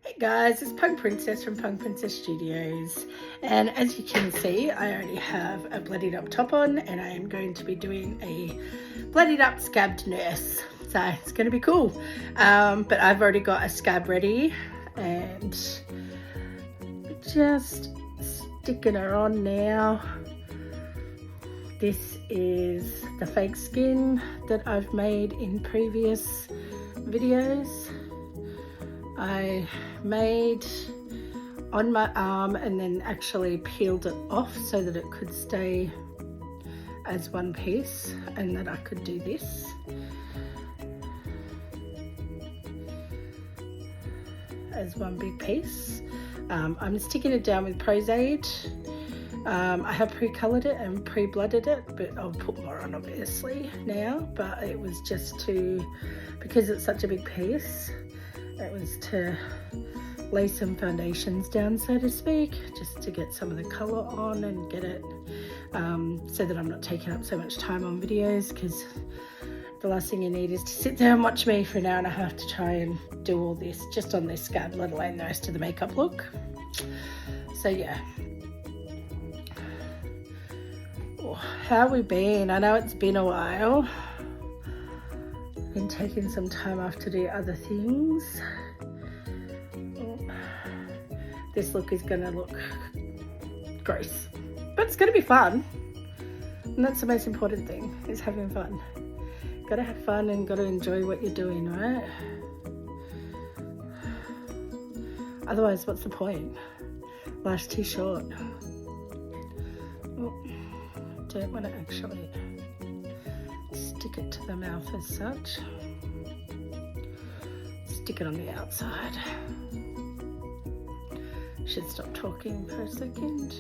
Hey guys, it's Punk Princess from Punk Princess Studios, and as you can see I already have a bloodied up top on and I am going to be doing a bloodied up scabbed nurse, so it's going to be cool. But I've already got a scab ready and just sticking her on now. This is the fake skin that I've made in previous videos. I made on my arm and then actually peeled it off so that it could stay as one piece and that I could do this. As one big piece. I'm sticking it down with Pros-Aide. I have pre-coloured it and pre-blooded it, but I'll put more on obviously now, but it was just to, because it's such a big piece, it was to lay some foundations down, so to speak, just to get some of the colour on and get it so that I'm not taking up so much time on videos, because the last thing you need is to sit there and watch me for an hour and a half to try and do all this just on this scab, let alone the rest of the makeup look. So yeah. Oh, how have we been? I know it's been a while. Been taking some time off to do other things. Oh, this look is gonna look gross, but it's gonna be fun, and that's the most important thing, is having fun. Gotta have fun and gotta enjoy what you're doing, right? Otherwise, what's the point? Life's too short. Oh, don't want to actually stick it to the mouth as such. Stick it on the outside. Should stop talking for a second.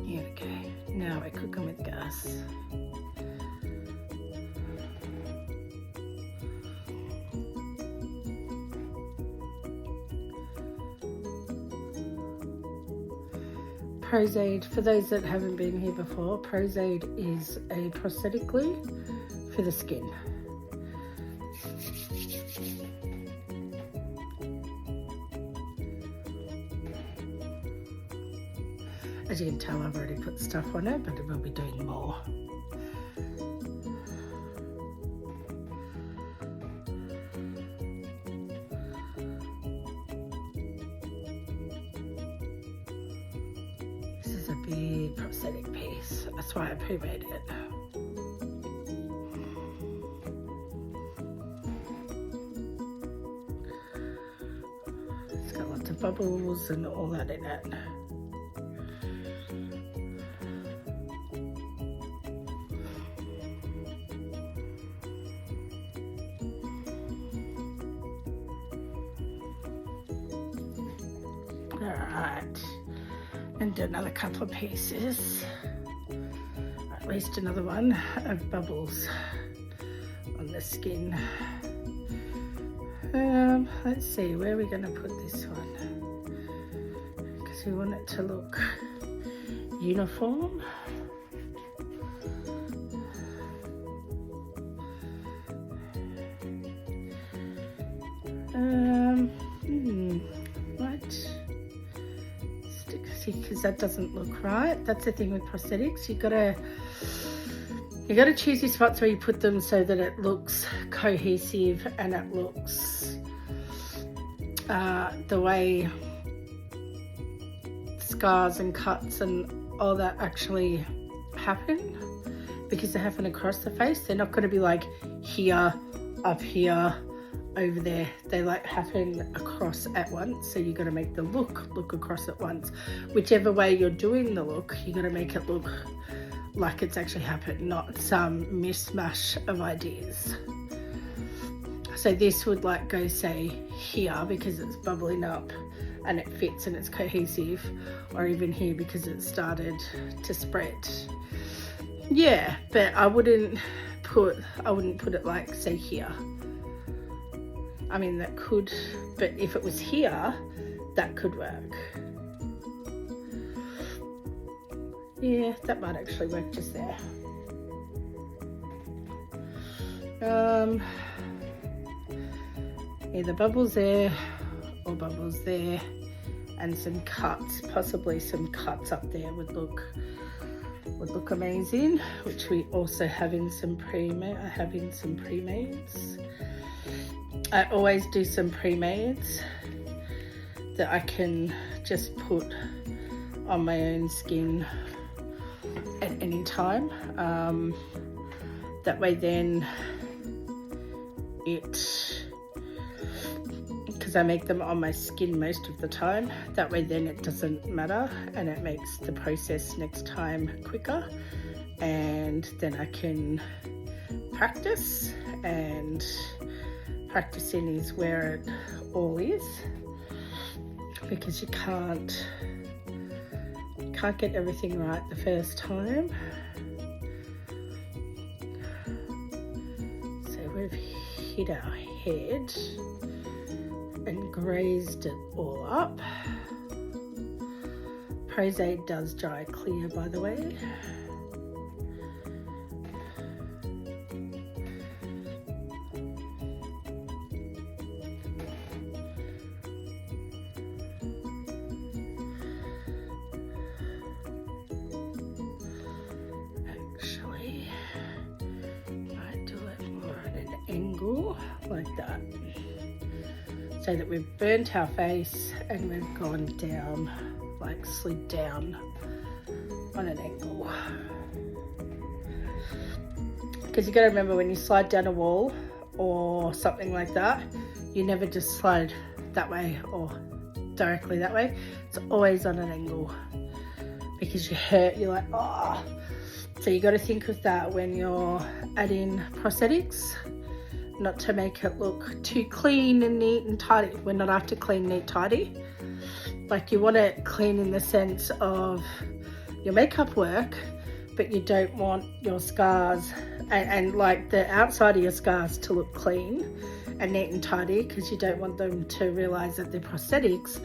Here we go. Now we're cooking with gas. Pros-Aide, for those that haven't been here before, Pros-Aide is a prosthetic glue for the skin. As you can tell, I've already put stuff on it, but we'll be doing more. This is a big prosthetic piece. That's why I pre-made it. It's got lots of bubbles and all that in it. Alright, and do another couple of pieces, at least another one of bubbles on the skin. Let's see, where are we going to put this one? Because we want it to look uniform. What? Because that doesn't look right. That's the thing with prosthetics. You gotta choose your spots where you put them so that it looks cohesive and it looks the way scars and cuts and all that actually happen, because they happen across the face. They're not going to be like here, up here, over there. They like happen across at once, so you got to make the look across at once. Whichever way you're doing the look, you got to make it look like it's actually happened, not some mishmash of ideas. So this would like go say here because it's bubbling up and it fits and it's cohesive, or even here because it started to spread. Yeah, but I wouldn't put it like say here. I mean that could, but if it was here, that could work. Yeah, that might actually work just there. Either bubbles there or bubbles there, and some cuts, possibly some cuts up there would look amazing, which we also have in some pre-mades. I always do some pre-mades that I can just put on my own skin at any time. That way then because I make them on my skin most of the time, that way then it doesn't matter and it makes the process next time quicker, and then I can practice, and practicing is where it all is, because you can't get everything right the first time. So we've hit our head and grazed it all up. Pros-Aide does dry clear, by the way. Actually, I do it more at an angle like that, so that we've burnt our face and we've gone down, like slid down on an angle. Because you got to remember, when you slide down a wall or something like that, you never just slide that way or directly that way. It's always on an angle, because you're like, oh. So you got to think of that when you're adding prosthetics, not to make it look too clean and neat and tidy. We're not after clean, neat, tidy. Like, you want it clean in the sense of your makeup work, but you don't want your scars and like the outside of your scars to look clean and neat and tidy, because you don't want them to realize that they're prosthetics,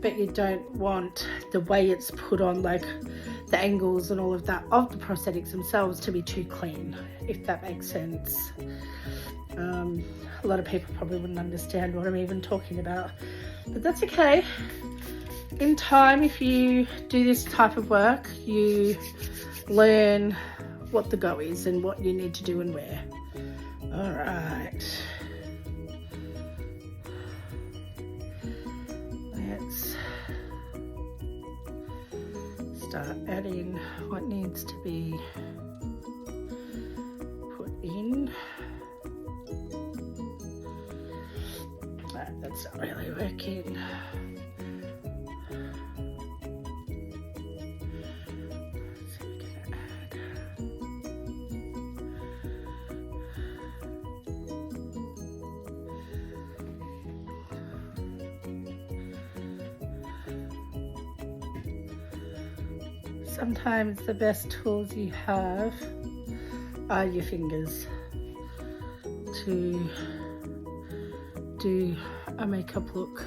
but you don't want the way it's put on, like the angles and all of that of the prosthetics themselves, to be too clean, if that makes sense. A lot of people probably wouldn't understand what I'm even talking about, but that's okay. In time, if you do this type of work, you learn what the go is and what you need to do and where. All right. Let's start adding what needs to be put in. That's not really working. So we're gonna add. Sometimes the best tools you have are your fingers to do a makeup look.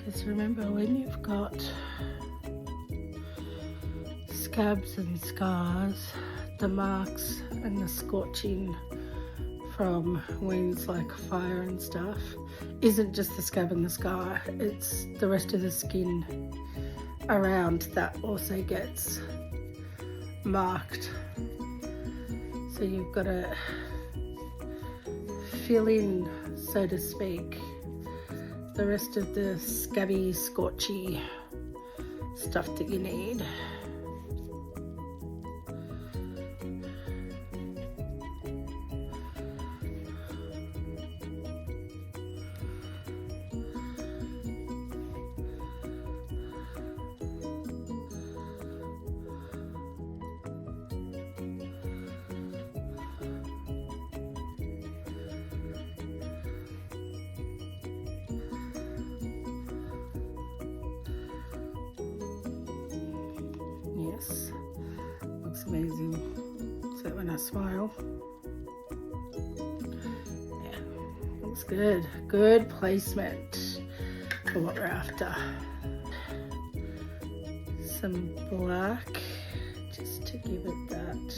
Because remember, when you've got scabs and scars, the marks and the scorching from wounds like fire and stuff isn't just the scab and the scar, it's the rest of the skin around that also gets marked. So you've got to fill in, so to speak, the rest of the scabby, scorchy stuff that you need. Yes, looks amazing. So when I smile, yeah, looks good. Good placement for what we're after. Some black, just to give it that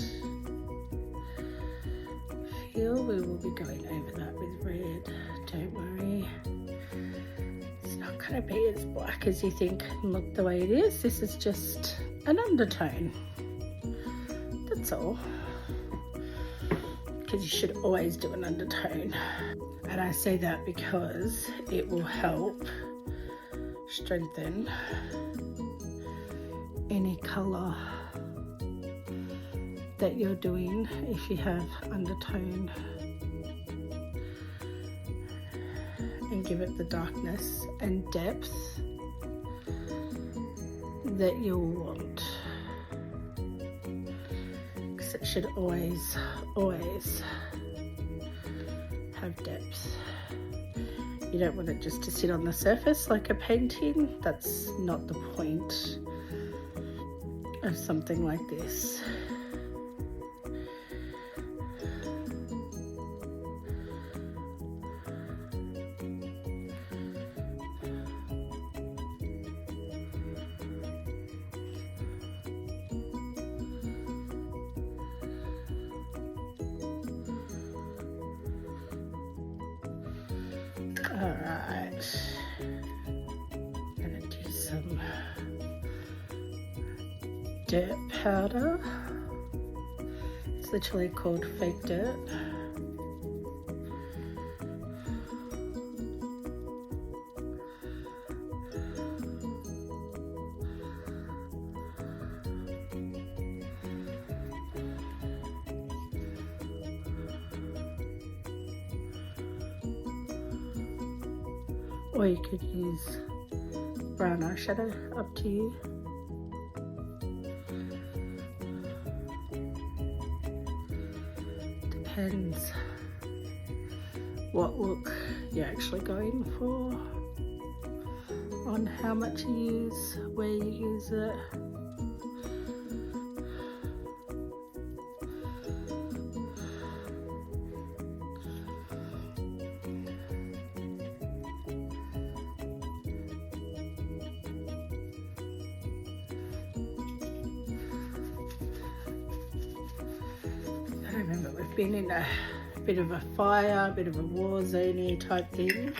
feel. We will be going over that with red, don't worry. It's not going to be as black as you think and look the way it is. This is just an undertone, that's all, because you should always do an undertone. And I say that because it will help strengthen any colour that you're doing if you have undertone, and give it the darkness and depth that you'll want, because it should always have depth. You don't want it just to sit on the surface like a painting. That's not the point of something like this. Alright, I'm gonna do some dirt powder. It's literally called fake dirt. Or you could use brown eyeshadow, up to you. Depends what look you're actually going for, on how much you use, where you use it. I remember we've been in a bit of a fire, a bit of a war zone type thing.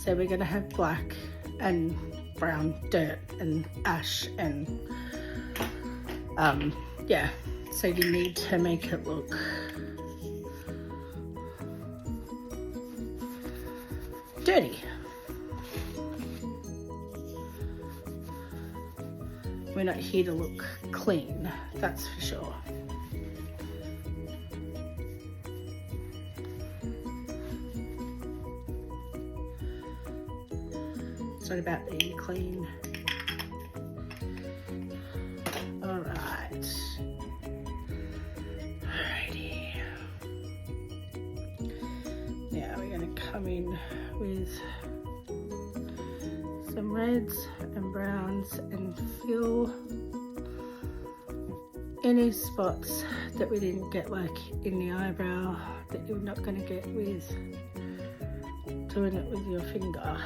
So we're going to have black and brown dirt and ash and yeah, so you need to make it look dirty. We're not here to look clean, that's for sure. It's not about being clean. Alright. Alrighty. Now we're going to come in with some reds and browns and fill any spots that we didn't get, like in the eyebrow, that you're not going to get with doing it with your finger.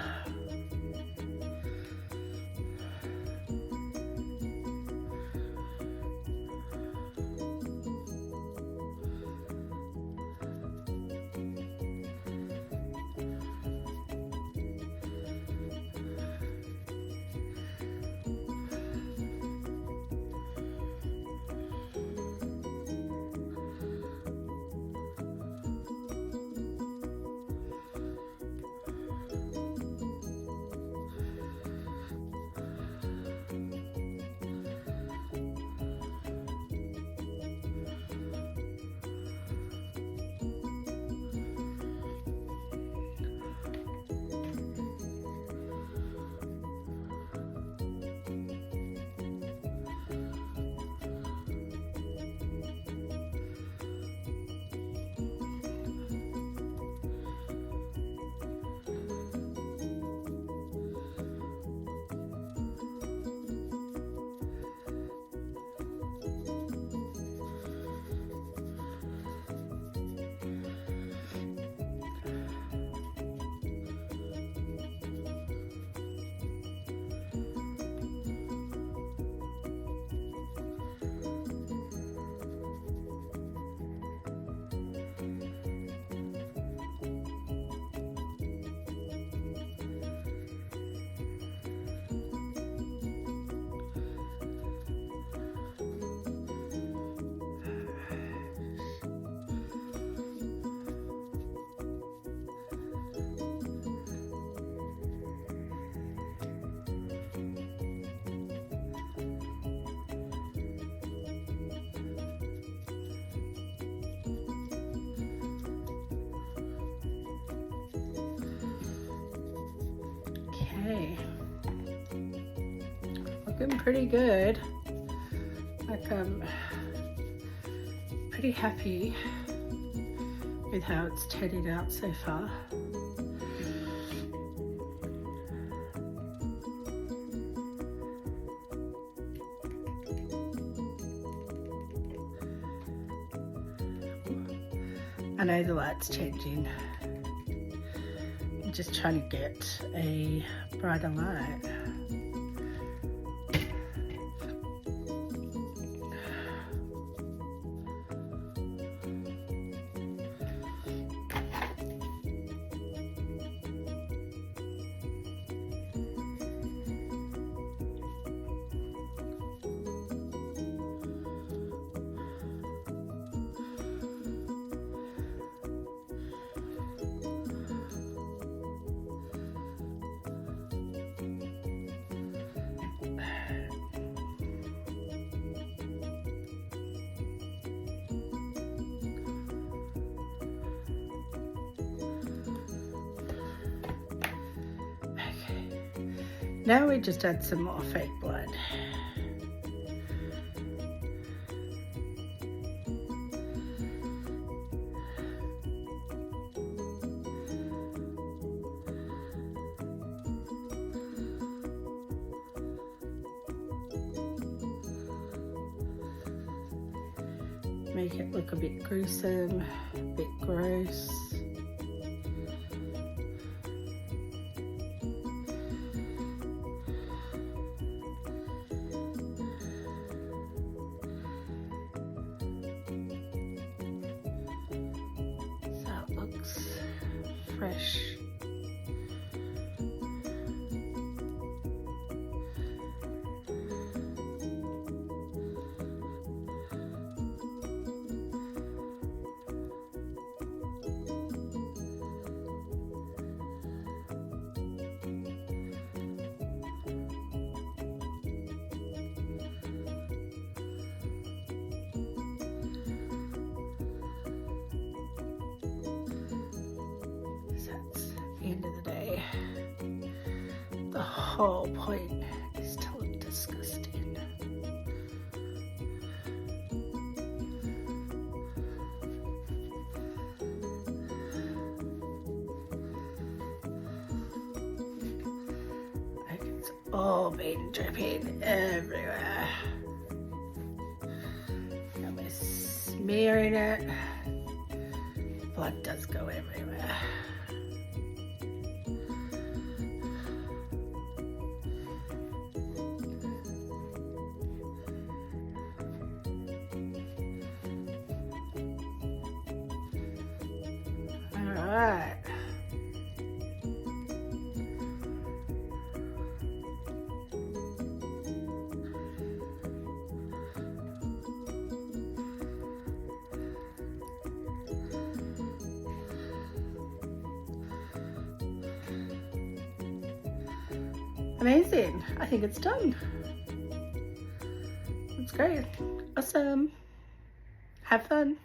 looking pretty good. Like I'm pretty happy with how it's turning out so far. I know the light's changing. I'm just trying to get a brighter light. Now we just add some more fake blood. Make it look a bit gruesome, a bit gross. Fresh. End of the day, the whole point is to look disgusting. Like it's all been dripping everywhere. And we're smearing it. Blood does go everywhere. Alright. Amazing. I think it's done. It's great. Awesome. Have fun.